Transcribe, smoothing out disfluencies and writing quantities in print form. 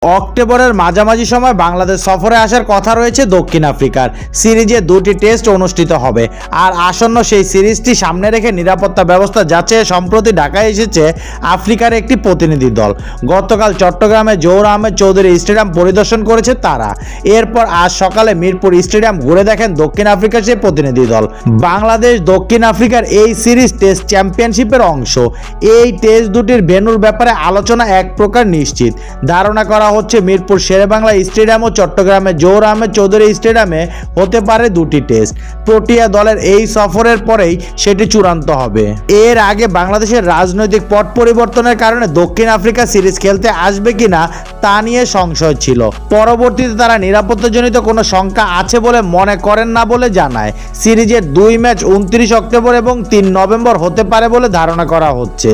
অক্টোবরের মাঝামাঝি সময় বাংলাদেশ সফরে আসার কথা রয়েছে দক্ষিণ আফ্রিকার। সিরিজে 2টি টেস্ট অনুষ্ঠিত হবে। আর আসন্ন সেই সিরিজটি সামনে রেখে নিরাপত্তা ব্যবস্থা যাচাইয়ে সম্প্রতি ঢাকায় এসেছে আফ্রিকার একটি প্রতিনিধি দল। গতকাল চট্টগ্রামে জহুর আহমেদ চৌধুরী স্টেডিয়াম পরিদর্শন করেছে তারা। এরপর আজ সকালে মিরপুর স্টেডিয়াম ঘুরে দেখেন দক্ষিণ আফ্রিকার সেই প্রতিনিধি দল। বাংলাদেশ দক্ষিণ আফ্রিকার এই সিরিজ টেস্ট চ্যাম্পিয়নশিপের অংশ। এই টেস্ট দুটির ভেন্যুর ব্যাপারে আলোচনা এক প্রকার নিশ্চিত। ধারণা করা হচ্ছে মিরপুর শেরেবাংলা স্টেডিয়াম ও চট্টগ্রামে জহুর আহমেদ চৌধুরী স্টেডিয়ামে হতে পারে 2টি টেস্ট। প্রোটিয়া দলের এই সফরের পরেই সেটি চূড়ান্ত হবে। এর আগে বাংলাদেশের রাজনৈতিক পট পরিবর্তনের কারণে দক্ষিণ আফ্রিকা সিরিজ খেলতে আসবে কিনা তা নিয়ে সংশয় ছিল। পরবর্তীতে তারা নিরাপত্তাজনিত কোনো শঙ্কা আছে বলে মনে করেন না বলে জানায়। সিরিজের 2 ম্যাচ 29 অক্টোবর এবং 3 নভেম্বর হতে পারে বলে ধারণা করা হচ্ছে।